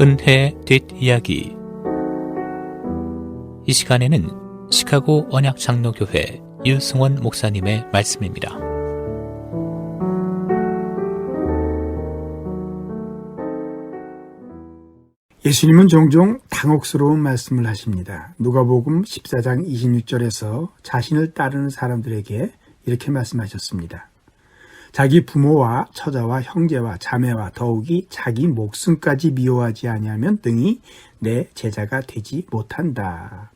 은혜의 뒷이야기. 이 시간에는 시카고 언약장로교회 유승원 목사님의 말씀입니다. 예수님은 종종 당혹스러운 말씀을 하십니다. 누가복음 14장 26절에서 자신을 따르는 사람들에게 이렇게 말씀하셨습니다. 자기 부모와 처자와 형제와 자매와 더욱이 자기 목숨까지 미워하지 아니하면 능히 내 제자가 되지 못한다.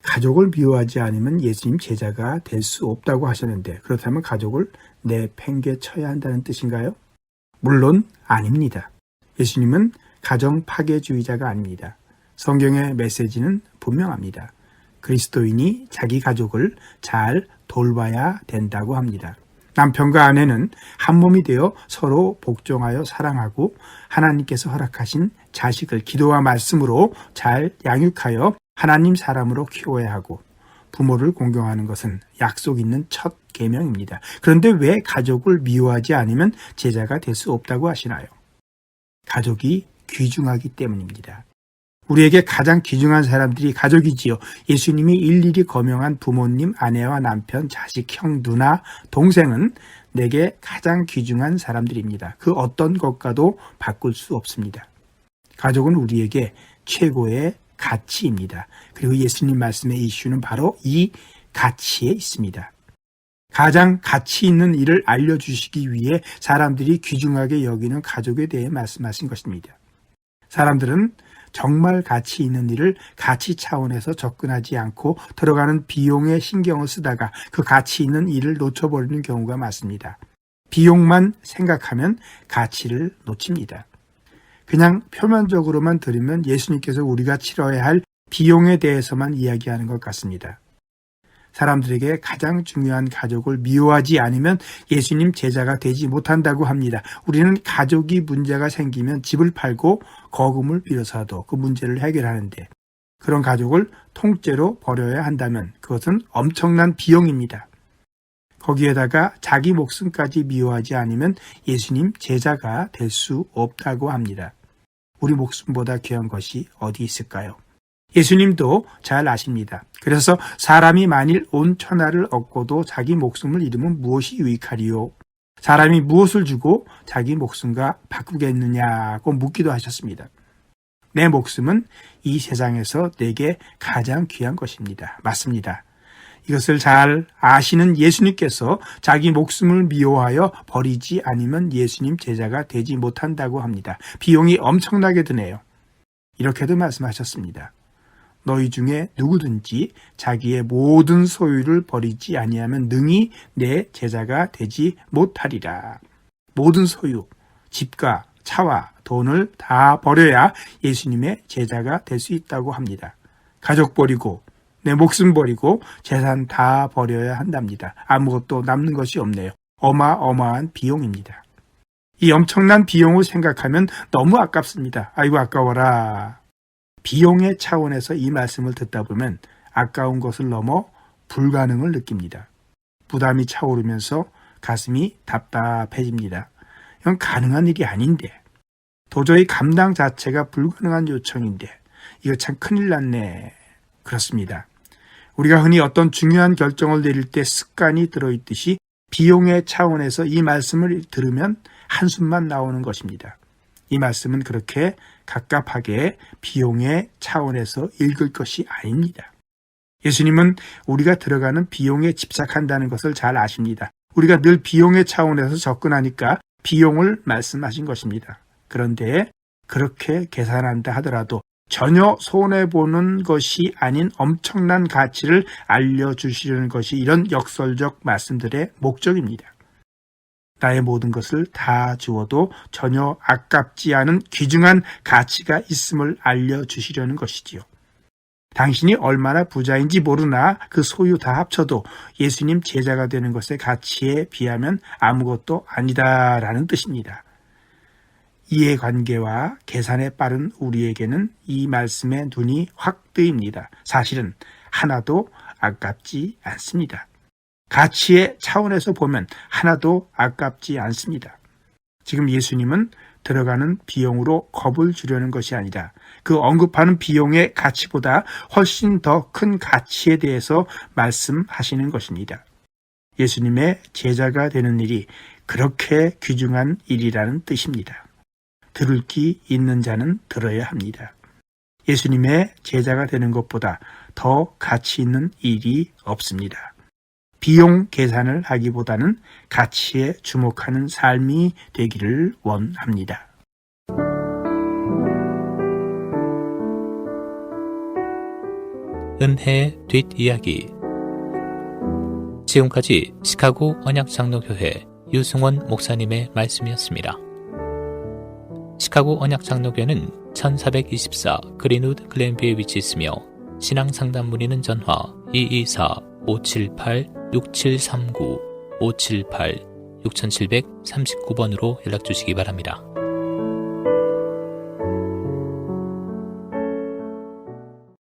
가족을 미워하지 않으면 예수님 제자가 될 수 없다고 하셨는데, 그렇다면 가족을 내팽개쳐야 한다는 뜻인가요? 물론 아닙니다. 예수님은 가정 파괴주의자가 아닙니다. 성경의 메시지는 분명합니다. 그리스도인이 자기 가족을 잘 돌봐야 된다고 합니다. 남편과 아내는 한 몸이 되어 서로 복종하여 사랑하고 하나님께서 허락하신 자식을 기도와 말씀으로 잘 양육하여 하나님 사람으로 키워야 하고, 부모를 공경하는 것은 약속 있는 첫 계명입니다. 그런데 왜 가족을 미워하지 않으면 제자가 될 수 없다고 하시나요? 가족이 귀중하기 때문입니다. 우리에게 가장 귀중한 사람들이 가족이지요. 예수님이 일일이 거명한 부모님, 아내와 남편, 자식, 형, 누나, 동생은 내게 가장 귀중한 사람들입니다. 그 어떤 것과도 바꿀 수 없습니다. 가족은 우리에게 최고의 가치입니다. 그리고 예수님 말씀의 이슈는 바로 이 가치에 있습니다. 가장 가치 있는 일을 알려주시기 위해 사람들이 귀중하게 여기는 가족에 대해 말씀하신 것입니다. 사람들은 정말 가치 있는 일을 가치 차원에서 접근하지 않고 들어가는 비용에 신경을 쓰다가 그 가치 있는 일을 놓쳐버리는 경우가 많습니다. 비용만 생각하면 가치를 놓칩니다. 그냥 표면적으로만 들으면 예수님께서 우리가 치러야 할 비용에 대해서만 이야기하는 것 같습니다. 사람들에게 가장 중요한 가족을 미워하지 않으면 예수님 제자가 되지 못한다고 합니다. 우리는 가족이 문제가 생기면 집을 팔고 거금을 빌어서도 그 문제를 해결하는데, 그런 가족을 통째로 버려야 한다면 그것은 엄청난 비용입니다. 거기에다가 자기 목숨까지 미워하지 않으면 예수님 제자가 될 수 없다고 합니다. 우리 목숨보다 귀한 것이 어디 있을까요? 예수님도 잘 아십니다. 그래서 사람이 만일 온 천하를 얻고도 자기 목숨을 잃으면 무엇이 유익하리요? 사람이 무엇을 주고 자기 목숨과 바꾸겠느냐고 묻기도 하셨습니다. 내 목숨은 이 세상에서 내게 가장 귀한 것입니다. 맞습니다. 이것을 잘 아시는 예수님께서 자기 목숨을 미워하여 버리지 않으면 예수님 제자가 되지 못한다고 합니다. 비용이 엄청나게 드네요. 이렇게도 말씀하셨습니다. 너희 중에 누구든지 자기의 모든 소유를 버리지 아니하면 능히 내 제자가 되지 못하리라. 모든 소유, 집과 차와 돈을 다 버려야 예수님의 제자가 될 수 있다고 합니다. 가족 버리고 내 목숨 버리고 재산 다 버려야 한답니다. 아무것도 남는 것이 없네요. 어마어마한 비용입니다. 이 엄청난 비용을 생각하면 너무 아깝습니다. 아이고 아까워라. 비용의 차원에서 이 말씀을 듣다 보면 아까운 것을 넘어 불가능을 느낍니다. 부담이 차오르면서 가슴이 답답해집니다. 이건 가능한 일이 아닌데, 도저히 감당 자체가 불가능한 요청인데 이거 참 큰일 났네. 그렇습니다. 우리가 흔히 어떤 중요한 결정을 내릴 때 습관이 들어있듯이 비용의 차원에서 이 말씀을 들으면 한숨만 나오는 것입니다. 이 말씀은 그렇게 갑갑하게 비용의 차원에서 읽을 것이 아닙니다. 예수님은 우리가 들어가는 비용에 집착한다는 것을 잘 아십니다. 우리가 늘 비용의 차원에서 접근하니까 비용을 말씀하신 것입니다. 그런데 그렇게 계산한다 하더라도 전혀 손해보는 것이 아닌 엄청난 가치를 알려주시려는 것이 이런 역설적 말씀들의 목적입니다. 나의 모든 것을 다 주어도 전혀 아깝지 않은 귀중한 가치가 있음을 알려주시려는 것이지요. 당신이 얼마나 부자인지 모르나 그 소유 다 합쳐도 예수님 제자가 되는 것의 가치에 비하면 아무것도 아니다라는 뜻입니다. 이해관계와 계산에 빠른 우리에게는 이 말씀에 눈이 확 뜨입니다. 사실은 하나도 아깝지 않습니다. 가치의 차원에서 보면 하나도 아깝지 않습니다. 지금 예수님은 들어가는 비용으로 겁을 주려는 것이 아니라 그 언급하는 비용의 가치보다 훨씬 더 큰 가치에 대해서 말씀하시는 것입니다. 예수님의 제자가 되는 일이 그렇게 귀중한 일이라는 뜻입니다. 들을 귀 있는 자는 들어야 합니다. 예수님의 제자가 되는 것보다 더 가치 있는 일이 없습니다. 비용 계산을 하기보다는 가치에 주목하는 삶이 되기를 원합니다. 은혜의 뒷이야기. 지금까지 시카고 언약장로교회 유승원 목사님의 말씀이었습니다. 시카고 언약장로교회는 1424 그린우드 글렌뷰에 위치했으며 신앙상담 문의는 전화 224-578-6739 578-6739번으로 연락주시기 바랍니다.